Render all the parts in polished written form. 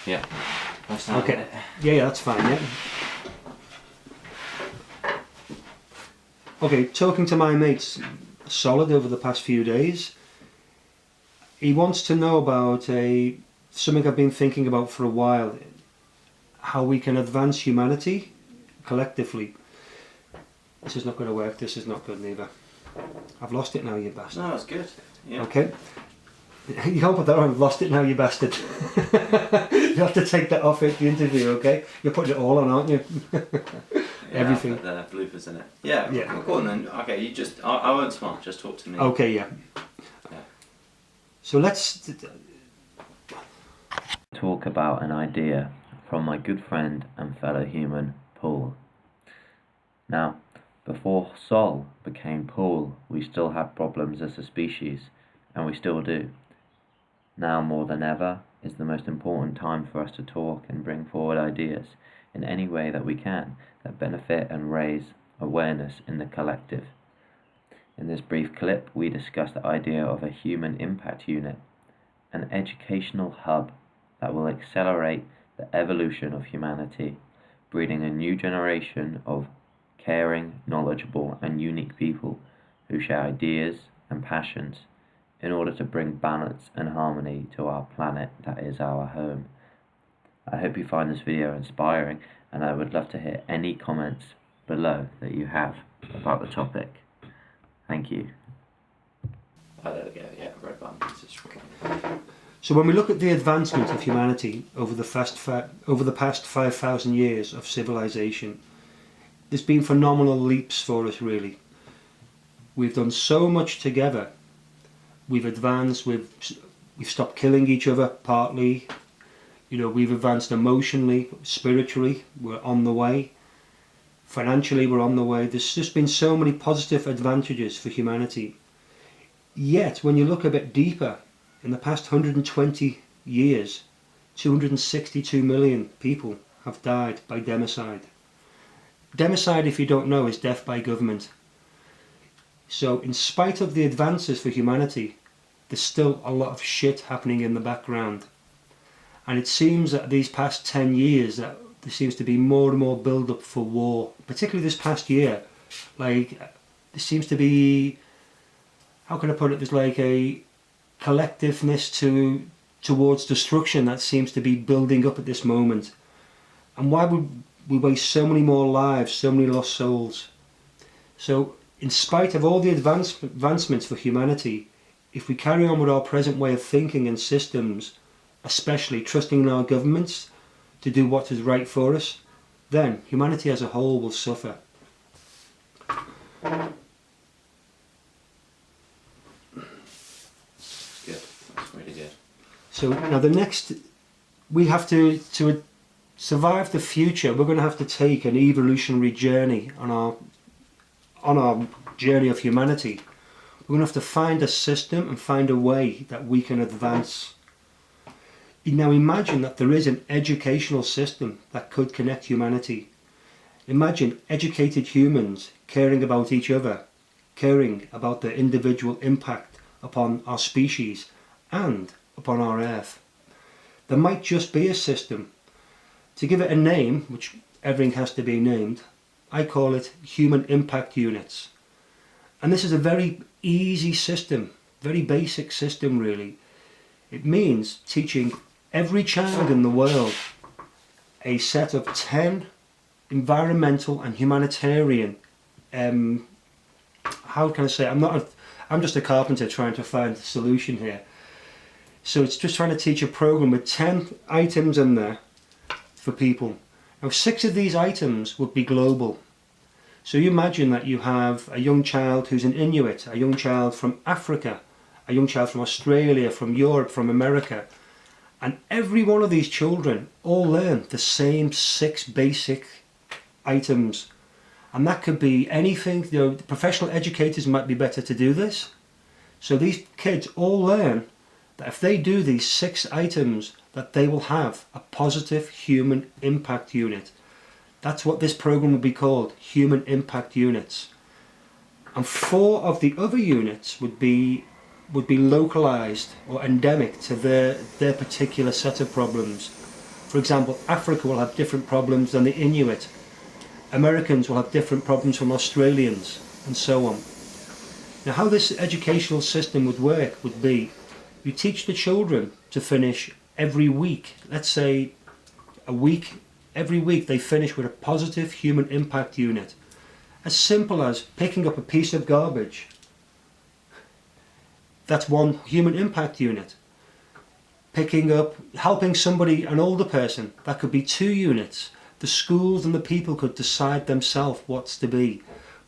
Yeah. Okay. Yeah, that's fine, yeah. Okay, talking to my mates, Solid, over the past few days, he wants to know about something I've been thinking about for a while, how we can advance humanity collectively. This is not going to work, this is not good neither. I've lost it now, you bastard. No, it's good. Yeah. Okay. You can't put that on, I've lost it now, you bastard. You have to take that off at the interview, okay? You're putting it all on, aren't you? Yeah, Everything. I'll put the bloopers in it. Yeah, Yeah. go on then. Okay, you just, I won't smile, just talk to me. Okay, yeah. Yeah. So let's talk about an idea from my good friend and fellow human, Paul. Now, before Sol became Paul, we still had problems as a species, and we still do. Now more than ever is the most important time for us to talk and bring forward ideas in any way that we can that benefit and raise awareness in the collective. In this brief clip, we discuss the idea of a human impact unit, an educational hub that will accelerate the evolution of humanity, breeding a new generation of caring, knowledgeable, and unique people who share ideas and passions in order to bring balance and harmony to our planet that is our home. I hope you find this video inspiring, and I would love to hear any comments below that you have about the topic. Thank you. Oh, there we go. Yeah, red button. So when we look at the advancement of humanity over the past 5,000 years of civilization, there's been phenomenal leaps for us, really. We've done so much together. We've advanced, we've stopped killing each other partly. You know, we've advanced emotionally, spiritually, we're on the way. Financially, we're on the way. There's just been so many positive advantages for humanity. Yet, when you look a bit deeper, in the past 120 years, 262 million people have died by democide. Democide, if you don't know, is death by government. So in spite of the advances for humanity, there's still a lot of shit happening in the background. And it seems that these past 10 years that there seems to be more and more build-up for war, particularly this past year. Like, there seems to be, how can I put it, there's like a collectiveness towards destruction that seems to be building up at this moment. And why would we waste so many more lives, so many lost souls? So in spite of all the advancements for humanity, if we carry on with our present way of thinking and systems, especially trusting in our governments to do what is right for us, then humanity as a whole will suffer. Good. That's really good. So now the next, we have to survive the future, we're going to have to take an evolutionary journey on our journey of humanity. We're going to have to find a system and find a way that we can advance. Now imagine that there is an educational system that could connect humanity. Imagine educated humans caring about each other, caring about their individual impact upon our species and upon our earth. There might just be a system. To give it a name, which everything has to be named, I call it human impact units. And this is a very easy system, very basic system really. It means teaching every child in the world a set of 10 environmental and humanitarian, how can I say, I'm just a carpenter trying to find a solution here. So it's just trying to teach a program with 10 items in there for people. Now 6 of these items would be global. So you imagine that you have a young child who's an Inuit, a young child from Africa, a young child from Australia, from Europe, from America. And every one of these children all learn the same 6 basic items. And that could be anything. You know, the professional educators might be better to do this. So these kids all learn that if they do these 6 items, that they will have a positive human impact unit. That's what this program would be called, human impact units. And 4 of the other units would be localized or endemic to their particular set of problems. For example, Africa will have different problems than the Inuit. Americans will have different problems from Australians, and so on. Now, how this educational system would work would be, you teach the children to finish every week, let's say every week they finish with a positive human impact unit. As simple as picking up a piece of garbage. That's one human impact unit. Helping somebody, an older person, that could be 2 units. The schools and the people could decide themselves what's to be.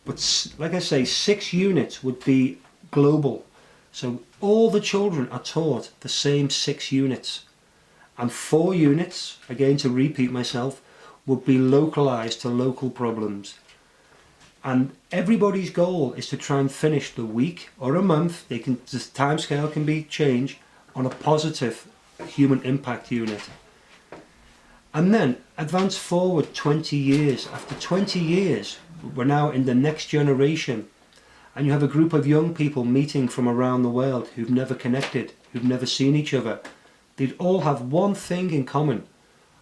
But like I say, 6 units would be global. So all the children are taught the same 6 units. And 4 units, again to repeat myself, would be localized to local problems. And everybody's goal is to try and finish the week or a month, the time scale can be changed, on a positive human impact unit. And then advance forward 20 years. After 20 years, we're now in the next generation, and you have a group of young people meeting from around the world who've never connected, who've never seen each other. They'd all have one thing in common,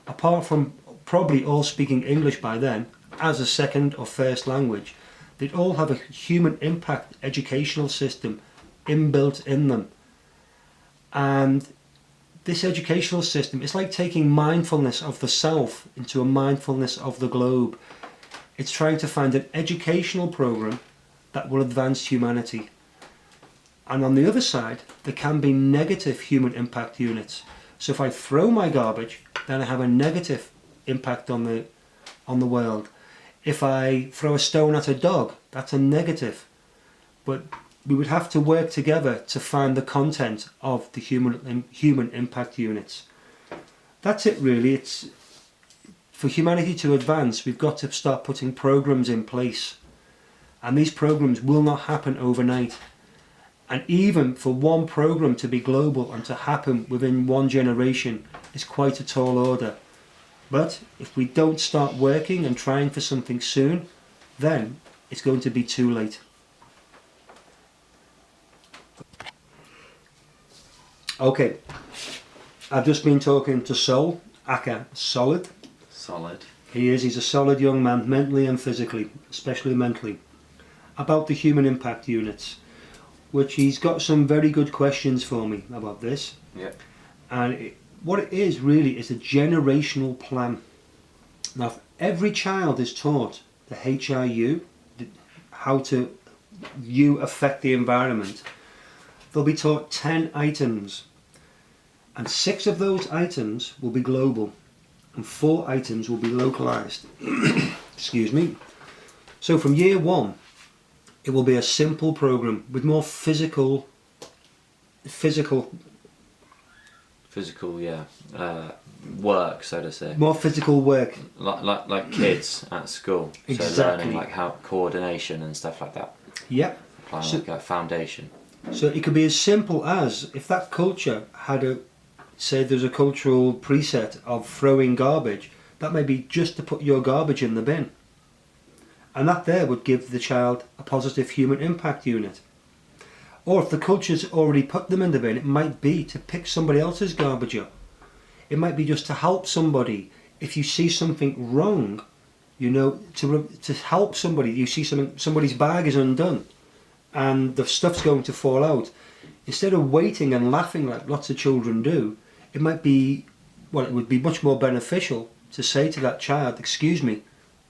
apart from probably all speaking English by then as a second or first language. They'd all have a human impact educational system inbuilt in them. And this educational system is like taking mindfulness of the self into a mindfulness of the globe. It's trying to find an educational program that will advance humanity. And on the other side, there can be negative human impact units. So if I throw my garbage, then I have a negative impact on the world. If I throw a stone at a dog, that's a negative. But we would have to work together to find the content of the human impact units. That's it really. It's for humanity to advance, we've got to start putting programs in place. And these programs will not happen overnight. And even for one program to be global and to happen within one generation is quite a tall order. But if we don't start working and trying for something soon, then it's going to be too late. Okay, I've just been talking to Sol, aka Solid. Solid. He's a solid young man, mentally and physically, especially mentally, about the human impact units, which he's got some very good questions for me about this. Yeah. And what it is really is a generational plan. Now, if every child is taught the HIU, how to you affect the environment, they'll be taught 10 items, and 6 of those items will be global and 4 items will be localized. Excuse me. So from year 1 it will be a simple program with more physical work, so to say. more physical work. Like kids at school. Exactly. So learning like how coordination and stuff like that. Yep. Applying So- like a foundation. So it could be as simple as, if that culture had say there's a cultural preset of throwing garbage, that may be just to put your garbage in the bin. And that there would give the child a positive human impact unit. Or if the culture's already put them in the bin, it might be to pick somebody else's garbage up. It might be just to help somebody. If you see something wrong, you know, to help somebody, you see somebody's bag is undone and the stuff's going to fall out. Instead of waiting and laughing like lots of children do, it would be much more beneficial to say to that child, excuse me,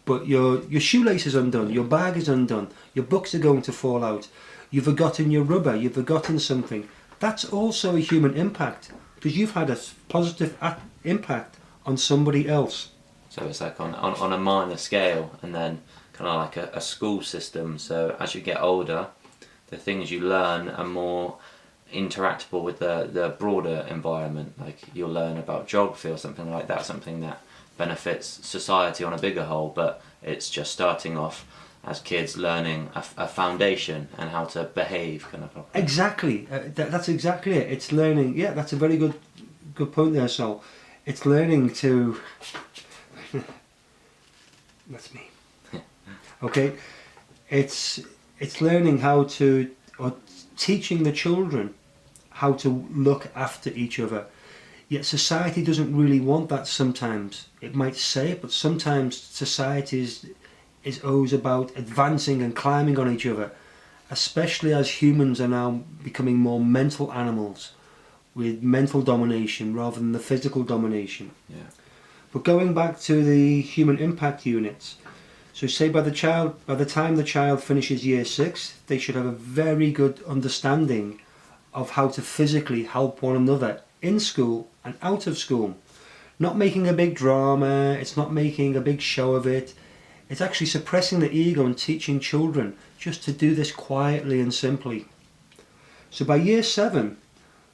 but your shoelace is undone, your bag is undone, your books are going to fall out, you've forgotten your rubber, you've forgotten something. That's also a human impact, because you've had a positive impact on somebody else. So it's like on a minor scale, and then kind of like a school system. So as you get older, the things you learn are more interactable with the broader environment. Like you'll learn about geography or something like that, something that benefits society on a bigger whole, but it's just starting off as kids learning a foundation and how to behave, kind of. Exactly, that's exactly it. It's learning. Yeah, that's a very good point there, Sol. It's learning to. That's me. Okay, it's learning how to, or teaching the children how to look after each other. Yet society doesn't really want that sometimes. It might say it, but sometimes society is always about advancing and climbing on each other, especially as humans are now becoming more mental animals with mental domination rather than the physical domination. Yeah. But going back to the human impact units, so say by the time the child finishes year 6, they should have a very good understanding of how to physically help one another in school and out of school. Not making a big drama, it's not making a big show of it. It's actually suppressing the ego and teaching children just to do this quietly and simply. So by year 7,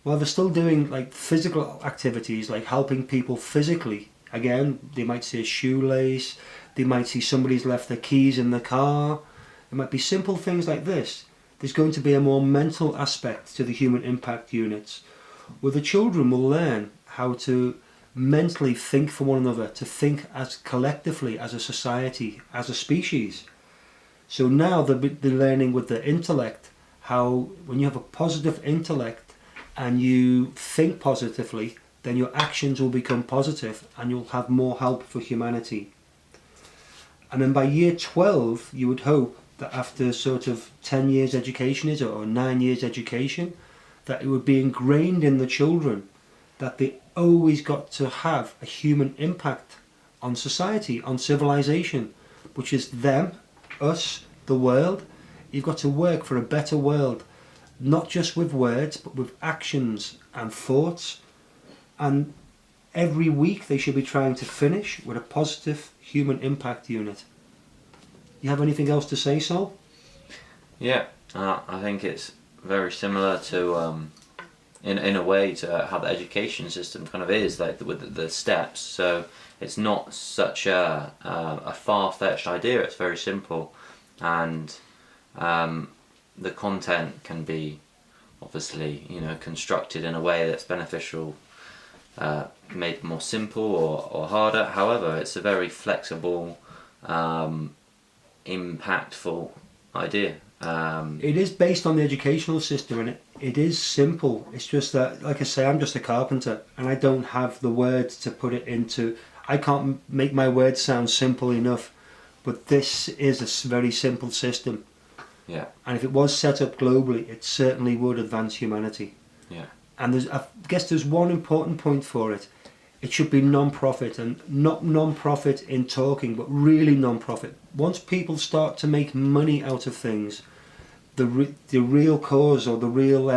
while they're still doing like physical activities like helping people physically, again, they might see a shoelace, they might see somebody's left their keys in the car. It might be simple things like this. There's going to be a more mental aspect to the human impact units, where the children will learn how to mentally think for one another, to think as collectively as a society, as a species. So now they're learning with the intellect how when you have a positive intellect and you think positively, then your actions will become positive and you'll have more help for humanity. And then by year 12, you would hope that after sort of 10 years education is, or 9 years education, that it would be ingrained in the children that they always got to have a human impact on society, on civilization, which is them, us, the world. You've got to work for a better world, not just with words, but with actions and thoughts. And every week they should be trying to finish with a positive human impact unit. You have anything else to say, Sol? Yeah, I think it's very similar to, in a way, to how the education system kind of is, like with the steps. So it's not such a far-fetched idea. It's very simple, and the content can be obviously constructed in a way that's beneficial, made more simple or harder. However, it's a very flexible, impactful idea. It is based on the educational system, and it is simple. It's just that, like I say, I'm just a carpenter and I don't have the words to put it into. I can't make my words sound simple enough, but this is a very simple system. Yeah. And if it was set up globally, it certainly would advance humanity. Yeah. And I guess there's one important point for it. It should be non-profit, and not non-profit in talking, but really non-profit. Once people start to make money out of things, the real cause or the real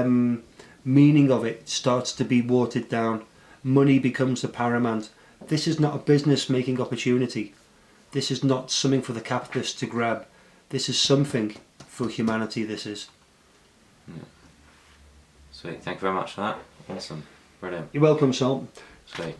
meaning of it starts to be watered down. Money becomes the paramount. This is not a business making opportunity. This is not something for the capitalists to grab. This is something for humanity, this is. Yeah. Sweet, thank you very much for that. Awesome, brilliant. You're welcome, Sol. Sweet.